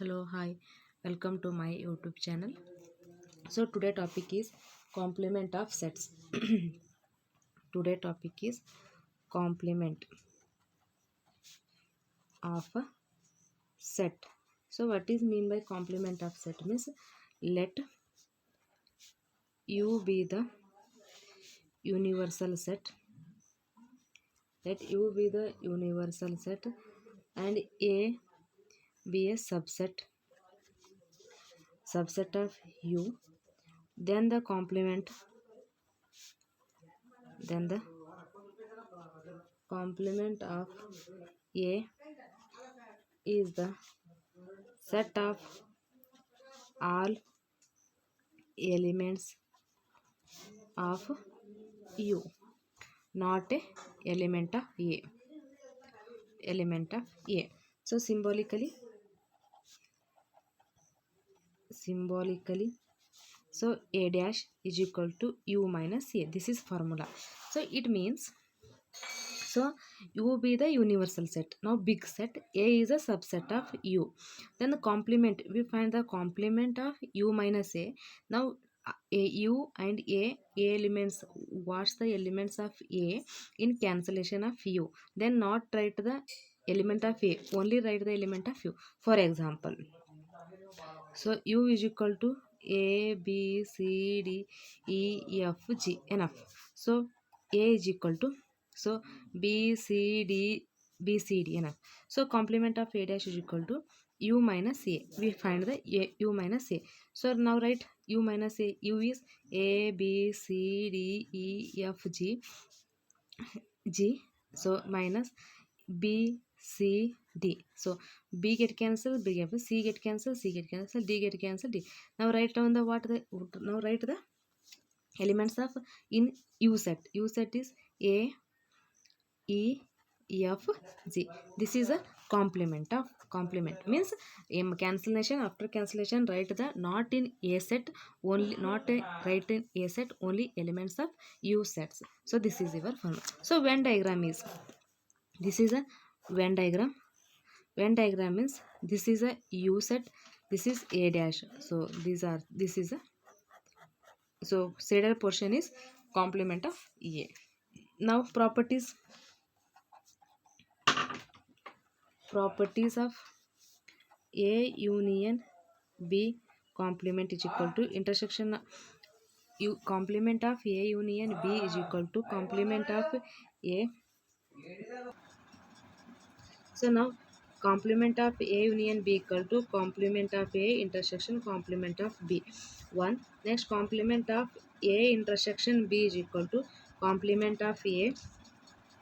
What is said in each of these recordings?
Hello, hi, welcome to my YouTube channel. So today topic is complement of sets. Today topic is complement of a set. So what is mean by complement of set means let U be the universal set. Let U be the universal set and A be a subset of U. Then the complement of A is the set of all elements of U, not a element of A. Element of A. So symbolically, so A dash is equal to U minus A. This is formula. So it means so U be the universal set. Now big set A is a subset of U. Then the complement, we find the complement of U minus A. Now U and A elements, what's the elements of A in cancellation of U. Then not write the element of A, only write the element of U. For example, so U is equal to A, B, C, D, E, F, G. Enough. So A is equal to so B, C, D, B, C, D. Enough. So complement of A dash is equal to U minus A. We find the U minus A. So now write U minus A. U is A, B, C, D, E, F, G. So minus B, C, D. So B get cancelled, B get C get cancelled, C get cancelled, D get cancelled, D. Now write down the now write the elements of in U set. U set is A, E, F, G. This is a complement means cancellation. After cancellation write the not in A set only, not a, write in A set only elements of U sets. So this is your formula. So Venn diagram is, this is a Venn diagram. Venn diagram means this is a U set, this is A dash. So this is a, so shaded portion is complement of A. Now properties of A union B complement is equal to intersection U, complement of A union B is equal to complement of A. So now complement of A union B equal to complement of A intersection complement of B. 1. Next complement of A intersection B is equal to complement of A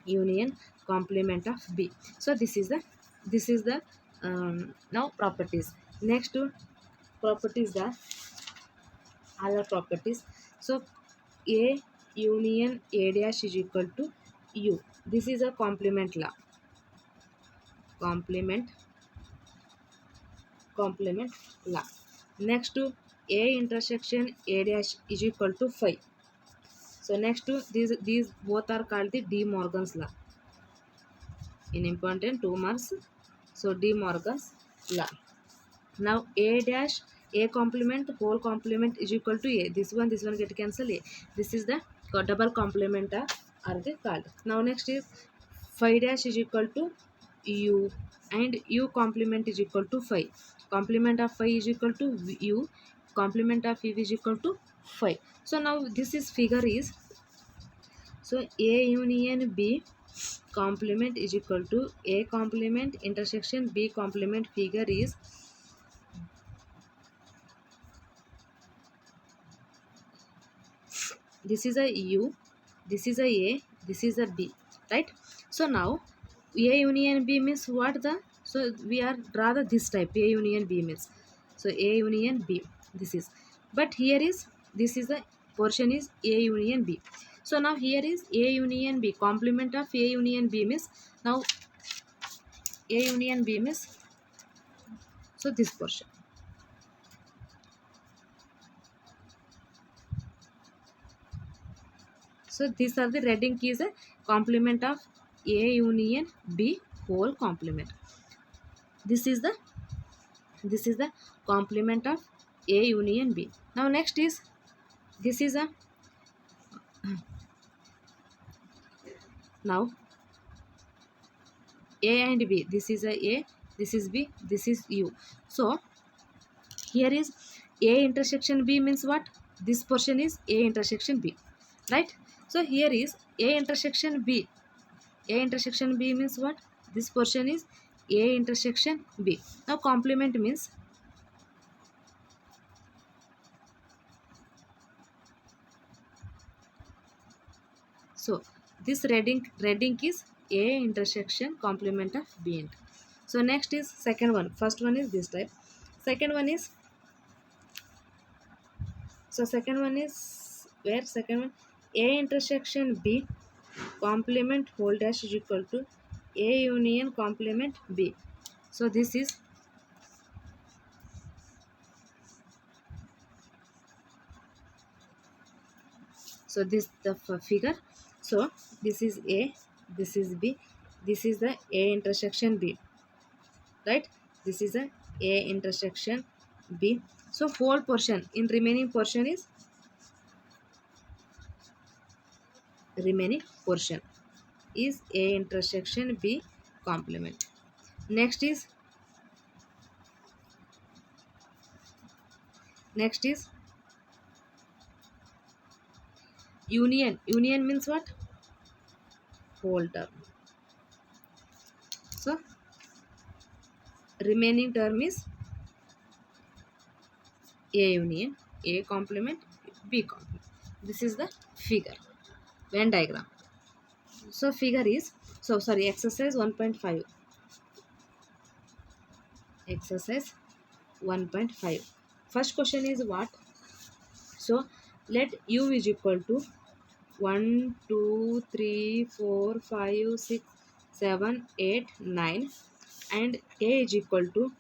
union complement of B. So this is the now properties. Next to properties are other properties. So A union A dash is equal to U. This is a complement law. Complement law. Next to A intersection A dash is equal to phi. So next to these both are called the De Morgan's law. In important 2 marks. So De Morgan's law. Now A dash A complement whole complement is equal to A. This one get cancel A. This is the double complement are they called. Now next is phi dash is equal to U and U complement is equal to phi. Complement of phi is equal to U. Complement of U is equal to phi. So now this is figure is, so A union B complement is equal to A complement intersection B complement. Figure is, this is a U, this is a this is a B, right? So now A union B means what the, so we are rather this type A union B means, so A union B this is, but here is, this is the portion is A union B. So now here is A union B complement of A union B means, now A union B means, so this portion. So these are the reading keys, complement of A union B whole complement. This is the This is the complement of A union B. Now next is, this is a, now A and B, this is a, this is B, this is U. So here is A intersection B means what? This portion is A intersection B, right? So here is A intersection B. A intersection B means what? This portion is A intersection B. Now complement means, so this red ink is A intersection complement of B int. So next is second one. First one is this type. Second one is, so second one is where? Second one, A intersection B complement whole dash is equal to A union complement B. So this is, so this the figure. So this is A, this is B, this is the A intersection B, right? This is a A intersection B. So whole portion, in remaining portion is, remaining portion is A intersection B complement. Next is, next is union. Union means what? Whole term. So remaining term is A union, A complement, B complement. This is the figure, Venn diagram. So figure is, so sorry, exercise 1.5. Exercise 1.5. First question is what? So let U is equal to 1, 2, 3, 4, 5, 6, 7, 8, 9, and A is equal to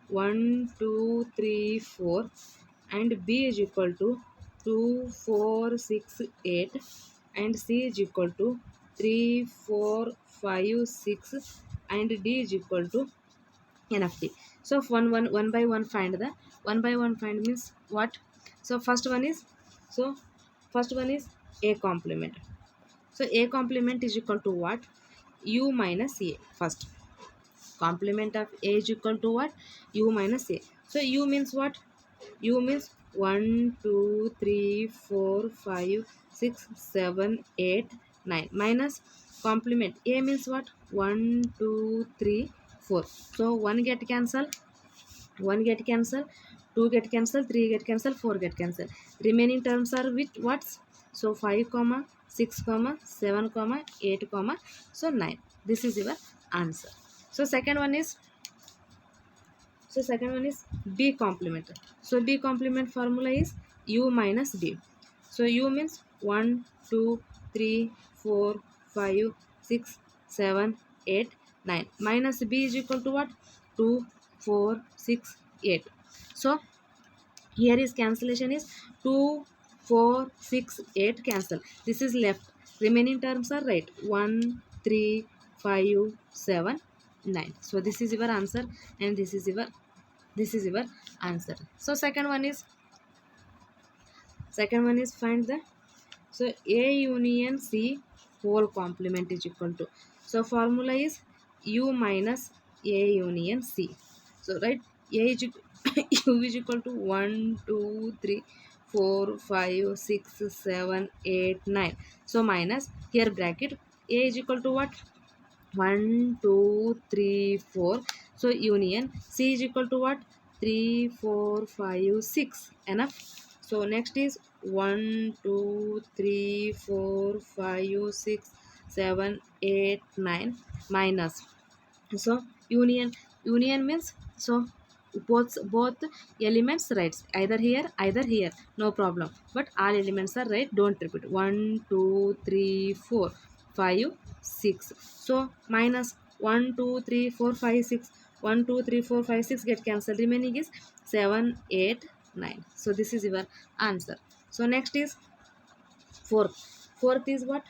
1, 2, 3, 4, and B is equal to 2, 4, 6, 8, and C is equal to 3, 4, 5, 6, and D is equal to NFT. So one by one find the, one by one find means what? So first one is, so first one is A complement. So A complement is equal to what? U minus A. First complement of A is equal to what? U minus A. So U means what? U means 1, 2, 3, 4, 5, 6, 7, 8, 9 minus complement A means what? 1, 2, 3, 4. So 1 get cancel, 1 get cancel, 2 get cancel, 3 get cancel, 4 get cancel. Remaining terms are with what? So 5 comma 6 comma 7 comma 8 comma, so 9. This is your answer. So second one is, so second one is B complement. So B complement formula is U minus B. So U means 1, 2, 3, 4, 5, 6, 7, 8, 9 minus B is equal to what? 2, 4, 6, 8. So here is cancellation is 2, 4, 6, 8 cancel. This is left. Remaining terms are right. 1, 3, 5, 7, 9. So this is your answer, and this is your answer. So second one is find the, so A union C whole complement is equal to, so formula is U minus A union C. So right, A is U is equal to 1, 2, 3, 4, 5, 6, 7, 8, 9. So minus, here bracket, A is equal to what? 1, 2, 3, 4. So union C is equal to what? 3, 4, 5, 6. Enough. So next is 1, 2, 3, 4, 5, 6, 7, 8, 9 minus. So union means, so both elements right, either here, no problem, but all elements are right, don't repeat. 1, 2, 3, 4, 5, 6. So minus 1, 2, 3, 4, 5, 6. 1, 2, 3, 4, 5, 6 get cancelled. Remaining is 7, 8, 9. So this is your answer. So next is fourth. Fourth is what?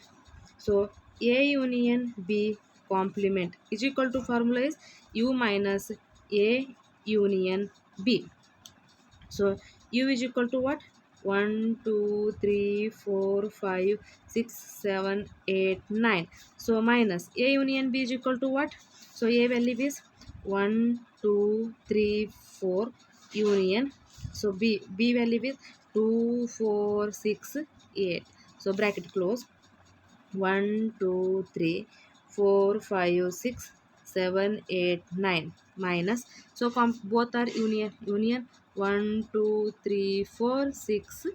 So A union B complement is equal to, formula is U minus A union B. So U is equal to what? 1, 2, 3, 4, 5, 6, 7, 8, 9. So minus A union B is equal to what? So A value is 1, 2, 3, 4 union. So B value is 2, 4, 6, 8. So bracket close. 1, 2, 3, 4, 5, 6, 7, 8, 9 minus. So both are union 1, 2, 3, 4, 6,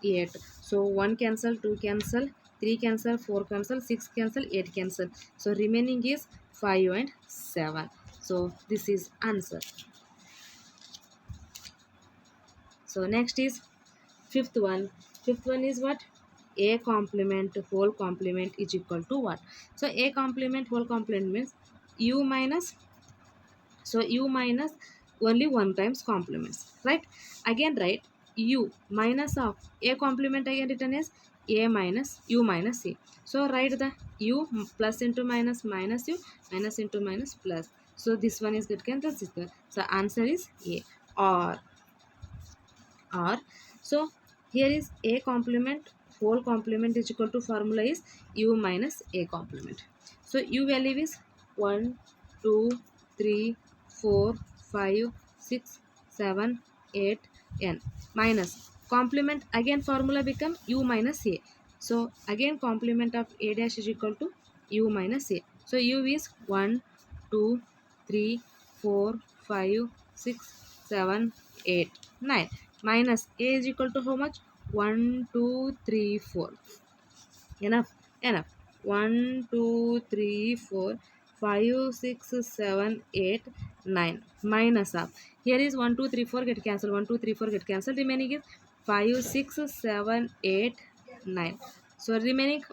8. So 1 cancel, 2 cancel, 3 cancel, 4 cancel, 6 cancel, 8 cancel. So remaining is 5 and 7. So this is answer. So next is fifth one. Fifth one is what? A complement whole complement is equal to what? So A complement whole complement means U minus, so U minus only one times complements, right? Again write U minus of A complement, again written as A minus U minus C. So write the U plus into minus minus U minus into minus plus. So this one is get cancelled. So answer is A. Or so here is A complement whole complement is equal to formula is U minus A complement. So U value is 1, 2, 3, 4, 5, 6, 7, 8, n minus complement, again formula become U minus A. So again complement of A dash is equal to U minus A. So U is 1, 2, 3, 4, 5, 6, 7, 8, 9 minus A is equal to how much? 1, 2, 3, 4. Enough. 1, 2, 3, 4, 5, 6, 7, 8, 9 minus of. Here is 1, 2, 3, 4 get cancelled. 1, 2, 3, 4 get cancelled. Remaining is 5, 6, 7, 8, 9. So remaining.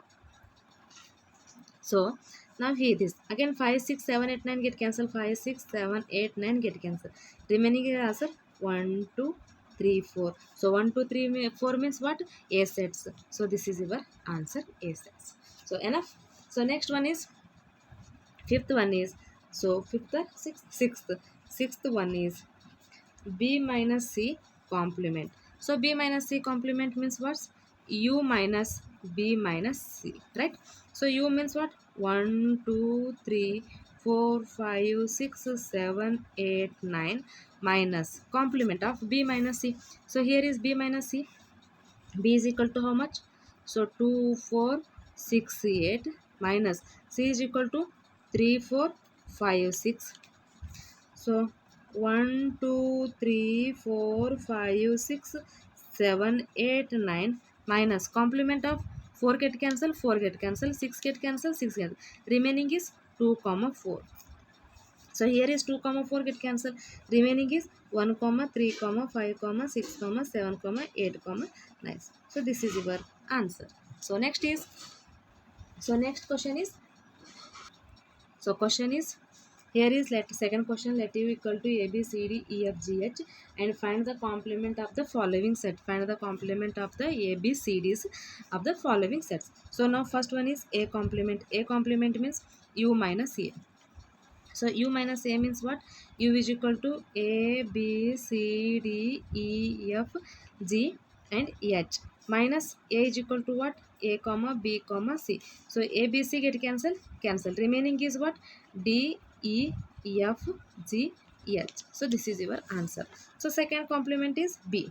So now here this again 5, 6, 7, 8, 9 get cancelled. 5, 6, 7, 8, 9 get cancelled. Remaining is answer 1, 2, 3, 4. So 1, 2, 3, 4 means what? A sets. So this is your answer, A sets. So enough. So next one is fifth one is, so fifth, sixth one is B minus C complement. So B minus C complement means what? U minus B minus C, right? So U means what? 1, 2, 3, 4, 5, 6, 7, 8, 9 minus complement of B minus C. So here is B minus C. B is equal to how much? So 2, 4, 6, 8 minus C is equal to 3, 4, 5, 6. So 1, 2, 3, 4, 5, 6, 7, 8, 9 minus complement of 4 get cancel, 4 get cancel, 6 get cancel, 6 get. Remaining is 2, 4. So here is 2, 4 get cancelled. Remaining is 1, 3, 5, 6, 7, 8, 9. So this is your answer. So next is, so next question is, so question is, here is let second question, let U equal to A, B, C, D, E, F, G, H and find the complement of the following set. Find the complement of the A, B, C, D's of the following sets. So now first one is A complement. A complement means U minus A. So U minus A means what? U is equal to A, B, C, D, E, F, G and H. Minus A is equal to what? A, comma, B, comma, C. So A, B, C get cancelled? Cancel. Remaining is what? D, E, F, G, H. So this is your answer. So second complement is B.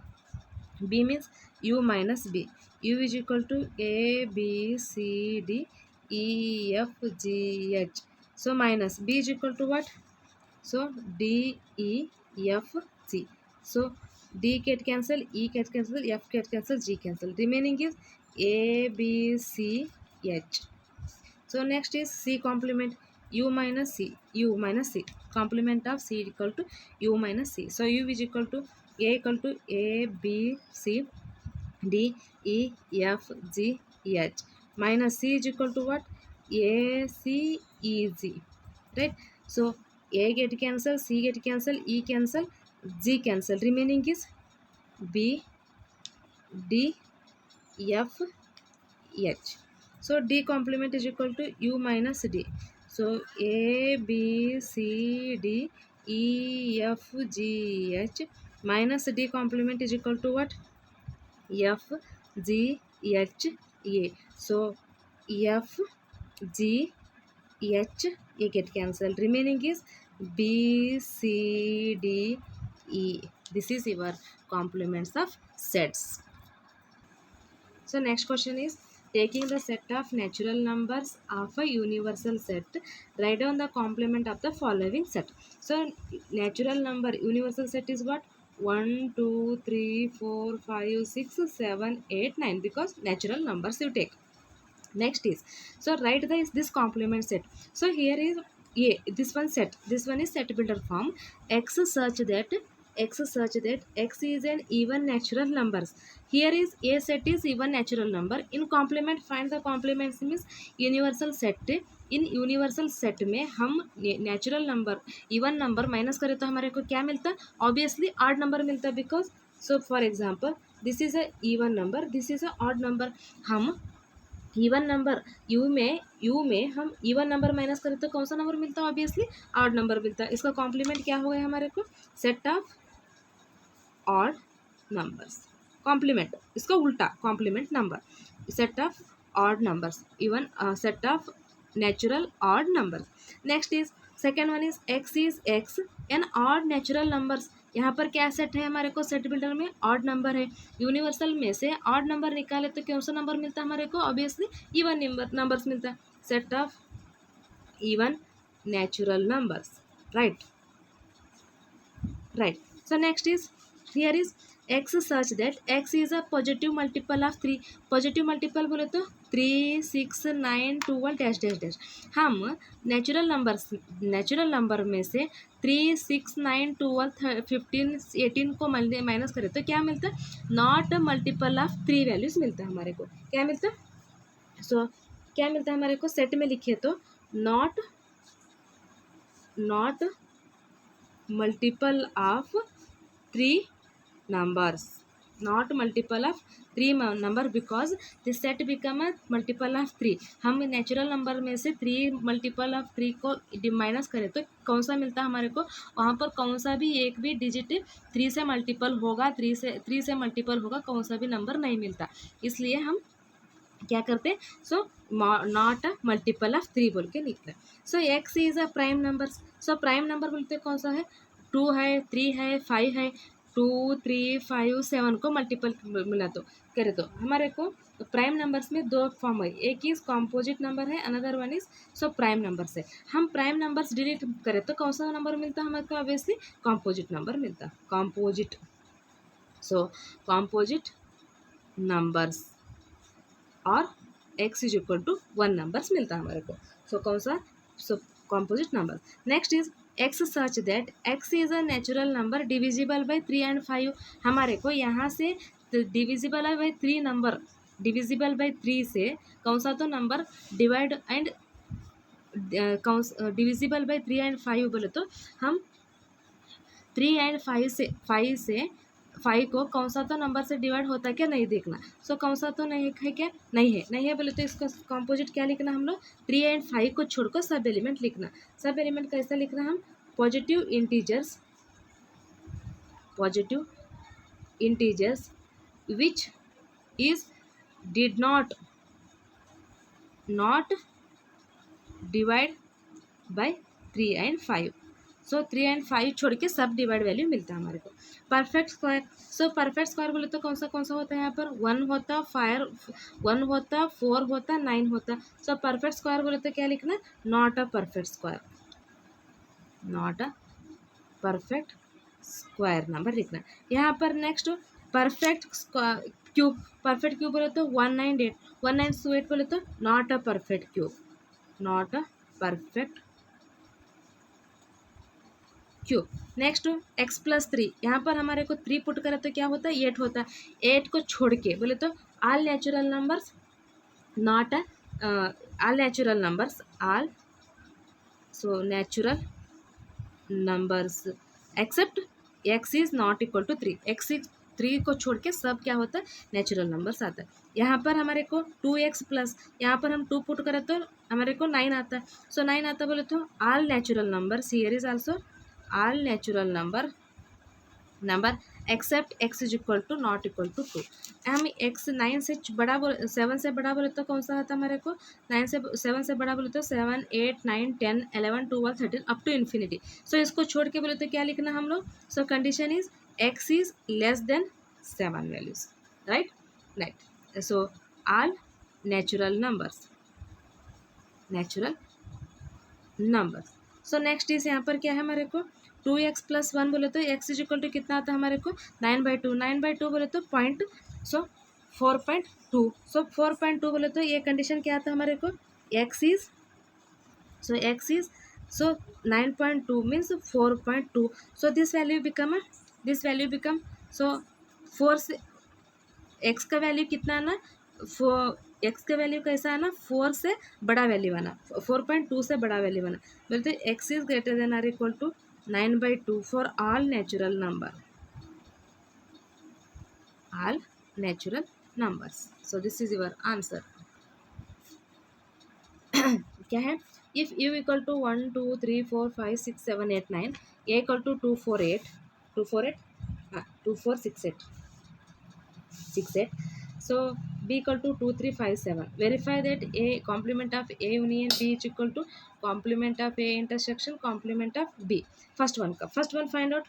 B means U minus B. U is equal to A, B, C, D, E, F, G, H. So minus B is equal to what? So D, E, F, G. So D get cancel, E get cancel, F get cancel, G cancel. Remaining is A, B, C, H. So next is C complement. U minus C. U minus C. Complement of C equal to U minus C. So U is equal to A equal to A, B, C, D, E, F, G, H. Minus C is equal to what? A, C, E, G. Right? So A get cancel, C get cancel, E cancel, G cancel. Remaining is B, D, F, H. So D complement is equal to U minus D. So A, B, C, D, EFGH minus D complement is equal to what? FGHA. So FGHA get cancelled. Remaining is BCDE. This is your complements of sets. So next question is, taking the set of natural numbers of a universal set, write down the complement of the following set. So natural number universal set is what? 1, 2, 3, 4, 5, 6, 7, 8, 9, because natural numbers you take. Next is, so write this complement set. So here is a, this one set, this one is set builder form. X such that x is an even natural numbers. Here is a set is even natural number. In complement find the complements means universal set. In universal set में हम natural number even number minus करें तो हमारे को क्या मिलता है? Obviously odd number मिलता है, because so for example this is a even number, this is a odd number. हम इवन नंबर यू में हम इवन नंबर माइनस करें तो कौन सा नंबर मिलता है? ऑब्वियसली ऑड नंबर मिलता है. इसका कॉम्प्लीमेंट क्या हो गया हमारे को? Set of odd numbers. Complement इसका उल्टा complement number, set of odd numbers, even set of natural odd numbers. Next is second one is x in odd natural numbers. यहाँ पर क्या सेट है हमारे को? सेट बिल्डर में ऑड नंबर है. यूनिवर्सल में से ऑड नंबर निकाले तो कौन सा नंबर मिलता है हमारे को? ऑब्वियसली इवन नंबर्स मिलता है. Set of even natural numbers. Right. So next is, here is x such that x is a positive multiple of 3. Positive multiple बोले तो 3, 6, 9, 12 डैश डैश डैश. हम नेचुरल नंबर में से 3, 6, 9, 12, 15, 18 को माइनस करें तो क्या मिलता है? नॉट मल्टीपल ऑफ 3 वैल्यूज मिलता है हमारे को. क्या मिलता है? सो क्या मिलता है हमारे को? सेट में लिखिए तो not multiple of 3 numbers, not multiple of 3 number, because this set become a multiple of 3. हम नेचुरल नंबर में से 3 मल्टीपल ऑफ 3 को माइनस करें तो कौन सा मिलता है हमारे को? वहाँ पर कौन सा भी एक भी डिजिट 3 से मल्टीपल होगा, 3 से मल्टीपल होगा, कौन सा भी नंबर नहीं मिलता. इसलिए हम क्या करते? So not a multiple of 3 बोल के निकला. So X is a prime number. So prime number बोलते कौन सा है? 2 है, 3 है, 5 है. 2, 3, 5, 7 को मल्टीपल मिला तो करे तो हमारे को प्राइम नंबर्स में 2 फॉर्म है. एक इज कॉम्पोजिट नंबर है, another one is so prime numbers है. हम प्राइम नंबर्स डिलीट करें तो कौन सा नंबर मिलता है हमारे को? ऑब्वियसली कॉम्पोजिट नंबर मिलता है. कॉम्पोजिट. सो कॉम्पोजिट नंबर्स और x is equal to 1 numbers मिलता है हमारे को. सो कौन सा? So composite number. Next is x such that x is a natural number divisible by 3 and 5. हमारे को यहाँ से divisible by 3 number, divisible by 3 से कौन सा तो number divide and divisible by 3 and 5 बोले तो हम 3 and 5 से 5 को कौन सा तो नंबर से डिवाइड होता है क्या नहीं देखना. सो कौन सा तो नहीं है क्या? नहीं है बोले तो इसका कॉम्पोजिट क्या लिखना हम लोग? 3 and 5 को छोड़कर सब एलिमेंट लिखना. सब एलिमेंट कैसा लिखना हम? Positive integers which is did not divide by 3 and 5. So 3 and 5 छोड़ के सब डिवाइड वैल्यू मिलता है हमारे को. Perfect square. So perfect square बोले तो कौन सा होता है यहाँ पर? 1 होता, 1 होता, 4 होता, 9 होता. सो परफेक्ट स्क्वायर बोले तो क्या लिखना? Not a perfect square. Not a perfect square number लिखना. यहाँ पर next perfect cube. Perfect cube बोले तो 198. 198 बोले तो not a perfect cube. Not a perfect cube. Next x plus 3. यहाँ पर हमारे को 3 पुट करें तो क्या होता है? 8 होता है. 8 को छोड़ के बोले तो all natural numbers, not all natural numbers, all so natural numbers except x is not equal to 3. x 3 को छोड़ के सब क्या होता है? नेचुरल नंबर्स आता है. यहाँ पर हमारे को 2x प्लस, यहाँ पर हम 2 पुट करें तो हमारे को 9 आता है. सो 9 आता बोले तो all natural numbers, here is also all natural number except x is equal to not equal to 2। हम x 9 से बड़ा बोले 7 से बड़ा बोले तो कौन सा आता हमारे को 9 से 7 से बड़ा बोले तो 7 8 9 10 11 12 13 अप टू इन्फिनिटी। सो इसको छोड़ के बोले तो क्या लिखना हम लोग। सो condition is x is less than 7 values, right. So all natural numbers. So next is यहाँ पर क्या है हमारे को 2x+1 बोले तो x इज इक्वल टू कितना आता है हमारे को 9/2। 9/2 बोले तो पॉइंट, सो 4.2। सो 4.2 बोले तो ये कंडीशन क्या आता है हमारे को x is, so 9.2 means 4.2। So this value become so 4 से x का वैल्यू कितना आना, एक्स का वैल्यू कैसा आना 4 से बड़ा वैल्यू आना, 4.2 से बड़ा वैल्यू आना। बोलते x is greater than or equal to 9/2 for all natural numbers. So this is your answer. क्या है, if u equal to 1 2 3 4 5 6 7 8 9, a equal to 2 4 8 2 4 6 8 so b equal to 2 3 5 7, verify that a complement of a union b is equal to complement of a intersection complement of b। first one find out।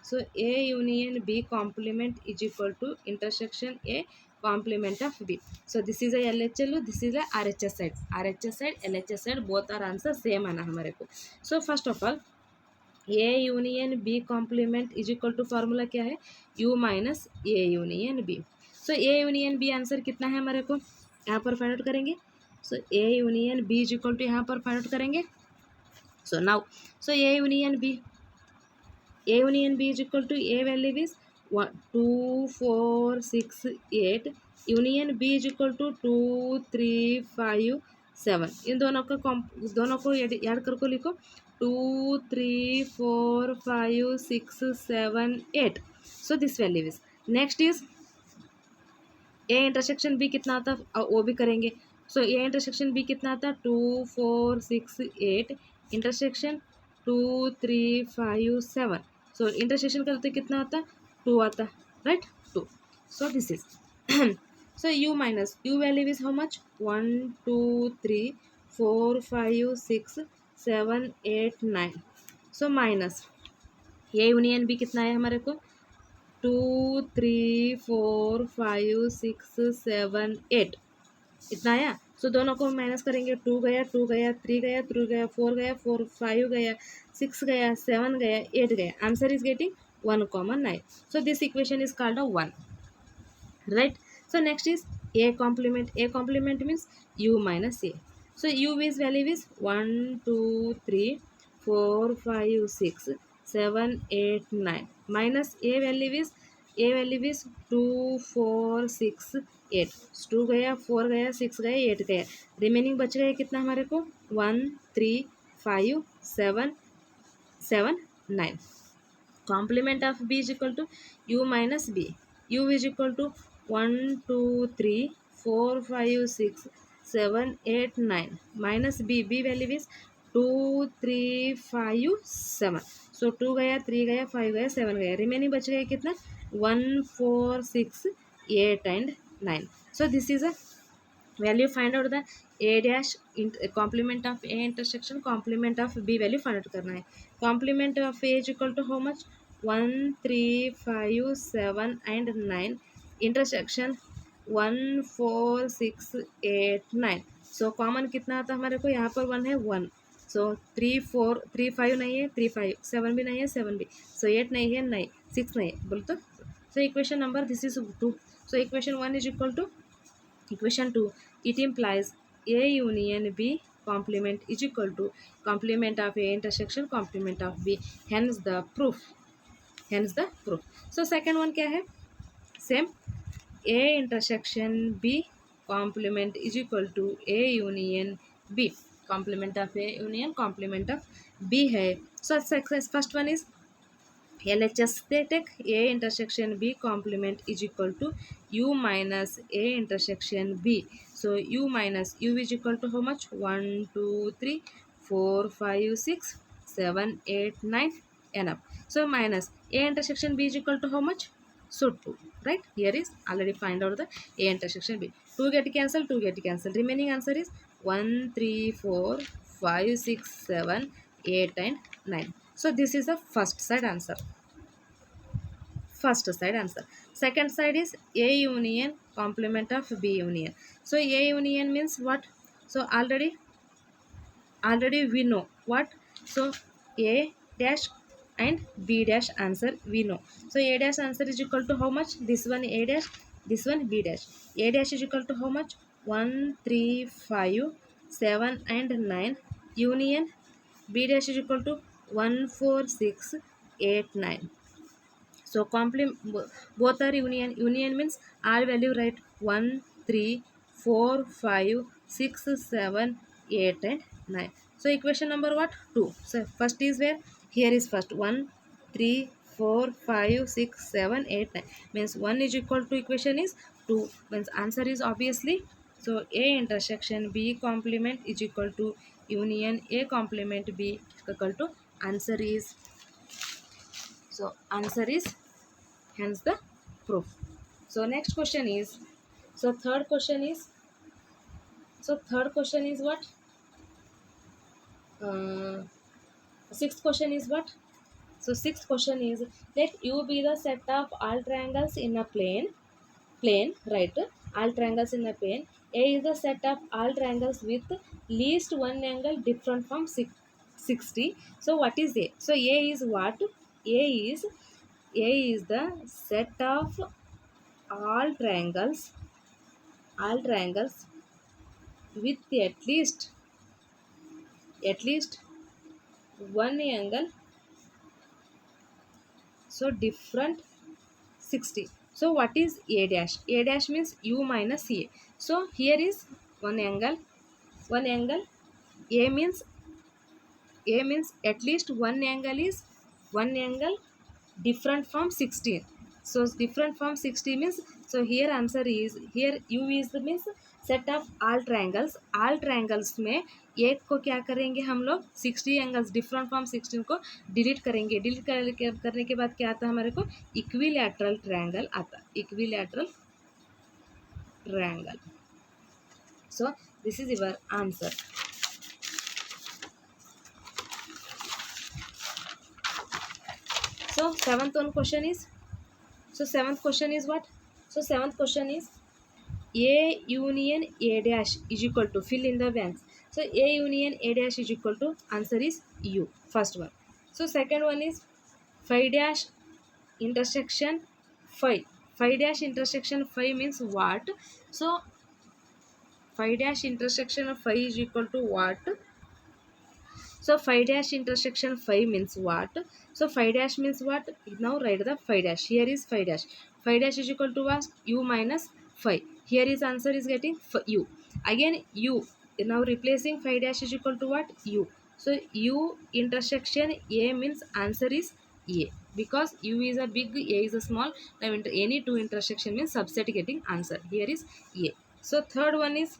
so a union b complement is equal to intersection a complement of b। so this is a LHL, this is a RHS side, LHS side both are answer same आना हमारे को। so first of all a union b complement is equal to formula क्या है u minus a union b। So a union b answer कितना है हमारे को यहाँ पर फाइंड आउट करेंगे। So a union b is equal to यहाँ पर फाइंड आउट करेंगे। So now so a union b is equal to a value is 2 4 6 8, union b is equal to 2 3 5 7। इन दोनों को ऐड करके लिखो 2 3 4 5 6 7 8। So this value is, next is a intersection b कितना आता वो भी करेंगे। सो ए इंटरसेक्शन बी कितना आता 2 4 6 8 इंटरसेक्शन 2 3 5 7। सो इंटरसेक्शन करते कितना आता 2 आता, right 2। So this is so u minus u value is how much 1 2 3 4 5 6 7 8 9। So minus ये यूनियन भी कितना है हमारे को 2 3 4 5 6 7 8 इतना आया। सो दोनों को माइनस करेंगे 2 गया 3 गया 4 गया 5 गया 6 गया 7 गया 8 गया, answer is getting 1 common 9। So this equation is called a 1, right। so next is a complement means u minus a। so u is value is 1 2 3 4 5 6 7 8 9 minus a value is 2 4 6 8। 2 गया 4 गया 6 गया 8 गया, रिमेनिंग बच गया कितना हमारे को 1 3 5 7 7 9। complement of b is equal to u minus b। u is equal to 1 2 3 4 5 6 7 8 9 minus b value is 2 3 5 7। सो 2 गया 3 गया 5 गया 7 गया, रिमेनिंग बच गया कितना 1 4 6 8 and 9। So this is a value find out the a dash complement of a intersection complement of b value find out करना है। Complement of a is equal to how much 1 3 5 7 and 9 intersection 1 4 6 8 9। So common कितना आता हमारे को यहाँ पर 1 है 1। सो 3 4 3 5 नहीं है 3 5 7 भी नहीं है 7 भी, सो 8 नहीं है नहीं 6 नहीं है बोल तो। So equation number this is 2। So equation 1 is equal to equation 2, it implies a union b complement is equal to complement of a intersection complement of b, hence the proof। so second one क्या है same, a intersection b complement is equal to a union b complement of a union complement of b है। so first one is LHS they take a intersection b complement is equal to u minus a intersection b। so u minus u is equal to how much 1 2 3 4 5 6 7 8 9 enough. So minus A intersection B is equal to how much? So 2, right? Here is already find out the A intersection B. 2 get cancelled, 2 get cancelled. Remaining answer is 1, 3, 4, 5, 6, 7, 8 and 9. So this is the first side answer. First side answer. Second side is A union complement of B union. So A union means what? So already we know what. So A dash and B dash answer we know. So A dash answer is equal to how much? This one A dash, this one B dash. A dash is equal to how much? 1, 3, 5, 7 and 9. Union B dash is equal to 1, 4, 6, 8, 9. So both are union. Union means R value, right? 1, 3, 4, 5, 6, 7, 8 and 9. So equation number what? 2. So first is where? Here is first 1, 3, 4, 5, 6, 7, 8, 9. Means 1 is equal to equation is 2. Means answer is obviously, so A intersection B complement is equal to union A complement B equal to answer is, so answer is, hence the proof. So next question is, so third question is, what? uh, Sixth question is what? So sixth question is, let U be the set of all triangles in a plane, right? All triangles in a plane. A is the set of all triangles with least one angle different from 60. So what is A? So A is what? A is the set of all triangles with at least one angle, so different 60. So what is A dash? A dash means U minus A. So here is one angle. A means at least one angle different from 16. So different from 60 means, so here answer is, here U is the means set of all triangles में एक को क्या करेंगे हम लोग, 60 angles different from 16 को delete करेंगे. Delete करने के बाद क्या आता है हमारे को? इक्विलैटरल ट्रायंगल आता. Equilateral triangle. So this is your answer. So seventh question is, what? So seventh question is A union A dash is equal to, fill in the blanks. So A union A dash is equal to, answer is U. First one. So second one is phi dash intersection phi. Phi dash intersection phi means what? So phi dash intersection of phi is equal to what? So phi dash intersection phi means what? So phi dash means what? Now write the phi dash. Here is phi dash. Phi dash is equal to what? U minus phi. Here is answer is getting U. Again U. Now replacing phi dash is equal to what? U. So U intersection A means answer is A. Because U is a big, A is a small. Now any two intersection means subset getting answer. Here is A. So third one is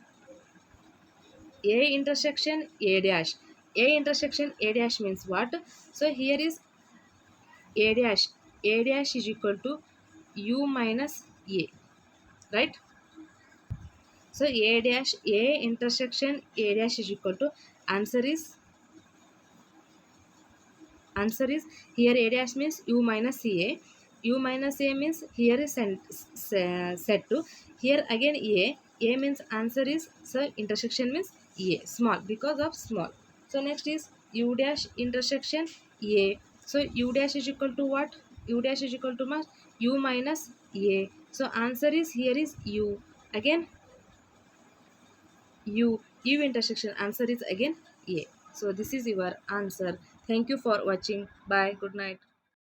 A intersection A dash. A intersection A dash means what? So here is A dash. A dash is equal to U minus A, right? So A dash, A intersection A dash is equal to, answer is here A dash means U minus A. U minus A means here is set to, here again A means answer is, so intersection means A, small, because of small. So next is U dash intersection A. So U dash is equal to what? U dash is equal to U minus A. So answer is, here is U. Again U intersection, answer is again A. So this is your answer. Thank you for watching. Bye. Good night.